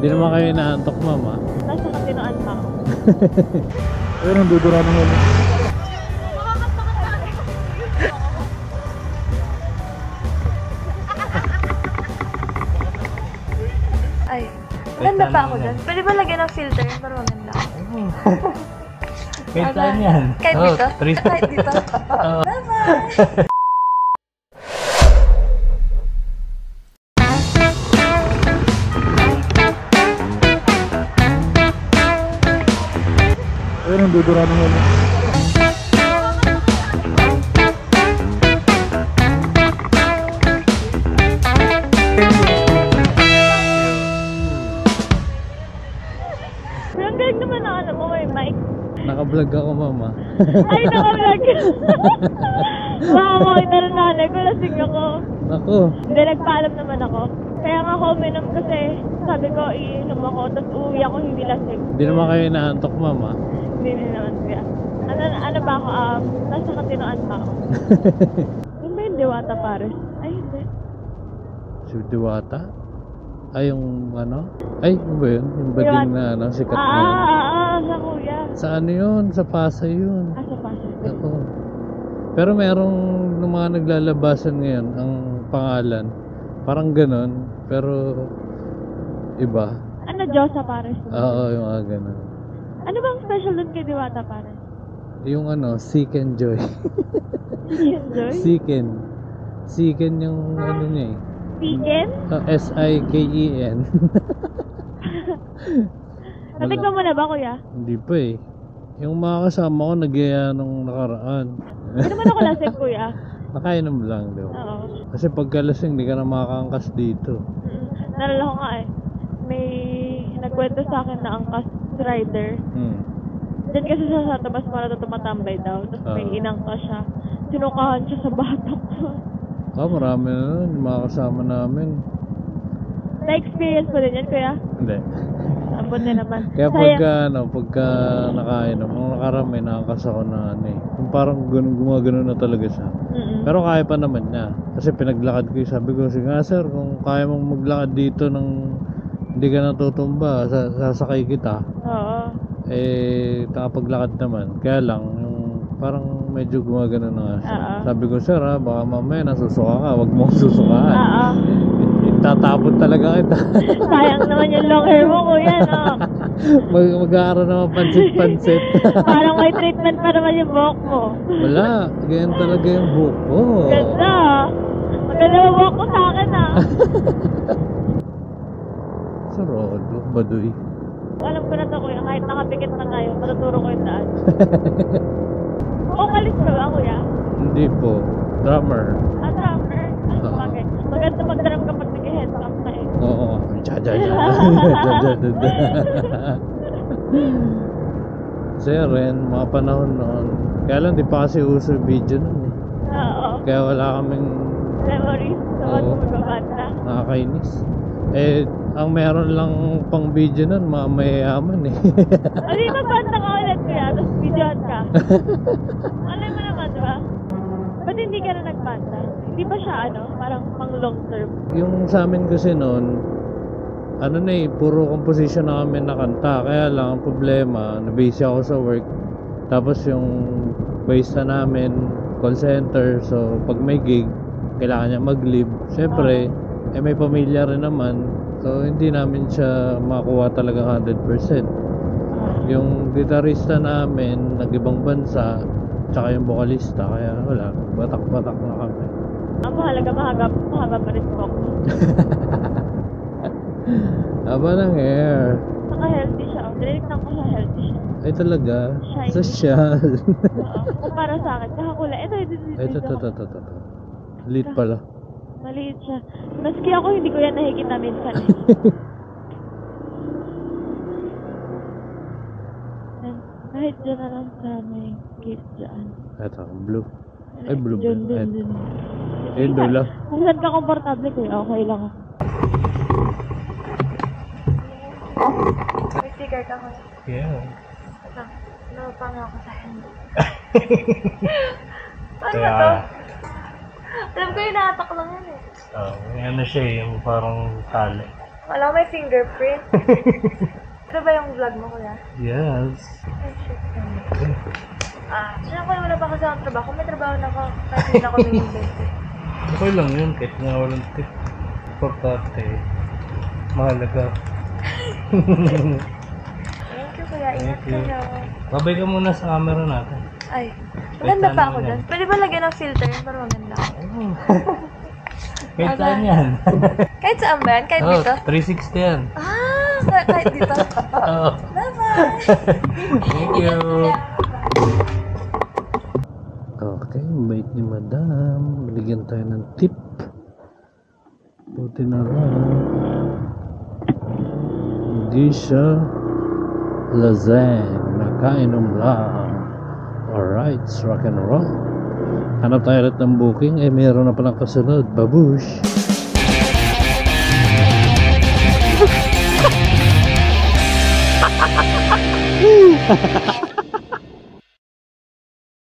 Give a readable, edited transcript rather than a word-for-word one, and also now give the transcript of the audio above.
Hindi naman kayo inaantok, mama. Nasa katinoan pa ako. Ayun, ang dudura ng ulo. Ay, maganda pa ako dyan. Pwede ba lagyan ng filter para maganda? Kahit saan yan? Kahit dito? Kahit dito? Bye-bye! Ayun, ang dudura ng ulo. Ang galing naman ang ano mo, may mic. Naka-vlog ako, mama. Ay, naka-vlog! Mama, kita na nanay ko, lasing ako. Ako. Hindi, nagpaalam naman ako. Kaya nga ako uminom kasi sabi ko, iinom ako, tapos uuwi ako hindi lasing. Hindi naman kayo inaantok, mama. Hindi naman siya. Ano ba ako? Nasa katinoan pa ako. Yun ba yung Diwata Pares? Ay, hindi. Si Diwata? Ay, yung ano? Ay, ano ba yun? Yung bading na ano, sikat na yun. Sa kuya. Sa ano yun? Sa Pasay yun. Sa Pasay. Ako. Pero merong ng mga naglalabasan ngayon, ang pangalan. Parang ganon, pero iba. Ano, Diyosa Pares? Oo, yung mga ganon. Ano bang special dun kay Diwata Pares? Yung ano, Seek and Joy. Enjoy? Seeken yung ano niya eh. Vegan? S-I-K-E-N. Natikman mo na ba, kuya? Hindi pa eh. Yung mga kasama ko nagyaya nung nakaraan. Hindi naman ako lasing, kuya. Nakainom lang daw. Oo. Kasi pagkalasing, hindi ka na makakaangkas dito. Nalala ko nga eh. May nagkwento sa akin na angkas rider. Diyan kasi siya sa tabas para tumatambay daw. Tapos may inangkas siya. Sinukahan siya sa batok. Marami na nun, yung mga kasama namin. Na-experience mo din yan, kuya? Hindi. Ambon na naman. Kaya pagka nakainom, nung nakarami, nakakas ako na ano eh. Yung parang gumagano na talaga siya. Pero kaya pa naman niya. Kasi pinaglakad ko sabi ko, sige nga sir, kung kaya mong maglakad dito nang hindi ka natutumba, sasakay kita. Oo. Eh, nakapaglakad naman. Kaya lang, yung parang medyo gumagano na nga siya. Sabi ko, sir baka mamaya nasusuka ka, wag mong susukaan. Itatapon talaga kita. Sayang naman yung long hair mo, kuya, no? Mag-aaral naman pansit-pansit. Parang may treatment pa naman yung buhok mo. Wala, ganyan talaga yung buhok ko. Ganda. Maganda yung buhok mo sa akin, Sa Rodo, Baduy. Alam ko na to, kuya. Kahit nakapikit na tayo, matuturo ko yung daan. Vokalist ka ba, kuya? Hindi po. Drummer. Drummer? Bakit? Maganda mag-drum kapag nag-headbang ka eh. Oo. Sir, mga panahon noon. Kaya lang, di pa kasi uso video nun eh. Oo. Kaya wala kaming memories sa magbabata. Nakakainis. Eh, ang meron lang pang video nun, mga mayayaman eh. Hindi magbanta ka ulit, kuya. Tapos videoan ka. Alam mo naman, diba? Ba't hindi ka na nagbanta? Hindi ba siya parang pang long term? Yung sa amin kasi noon, ano na eh, puro composition na kami na kanta. Kaya lang, ang problema, na-busy ako sa work. Tapos yung base na namin, call center. So, pag may gig, kailangan niya mag-leave. Siyempre, may pamilya rin naman. So, hindi namin siya makuha talaga 100%. Yung gitarista namin, nag-ibang bansa, tsaka yung vokalista. Kaya wala, batak-batak na kami. Ang mahaba pa rin ko. Haba ng hair. Saka healthy siya. Dinilignan ko siya healthy siya. Ay talaga? Shiny. Social. Kung para sa akin, kakakulay. Ito. Lit pala. Maliit siya. Maski ako, hindi ko yan nakikita minsan eh. Kahit dyan na lang sa may gate dyan. Ito, blue. Ay, blue ba? Dun. Ayun, dula. Kung saan ka komportable ko, okay lang ako. May sticker ka ko. Yeah. Ito, napapanga ako sa hand. Ano ba to? Alam ko yung nakatak lang yan eh. May ano siya yung parang tali. Alam mo may fingerprint. Ito ba yung vlog mo, kuya? Yes. Ay, shit. Saan ko wala pa kasi ang trabaho? Kung may trabaho na ako, kahit hindi na ako nag-invest. Okay lang yun, kahit nga walang tip. Importante. Mahalaga. Thank you, kuya. Ingat Thank you. kayo. Babay ka muna sa camera natin. Ay, maganda Kahit pa saan ako naman dyan. yan. Pwede ba lagyan ng filter yun para maganda? Kahit saan yan. Kahit saan ba yan? Kahit Oh, dito? 360 yan. Kahit dito. Oo. Bye-bye! Thank you. Okay, bait ni madam. Binigyan tayo ng tip. Buti na lang. Hindi siya lasang. Nakainom lang. Alright, rock and roll. Hanap tayo ulit ng booking. Eh, meron na palang kasunod. Babush!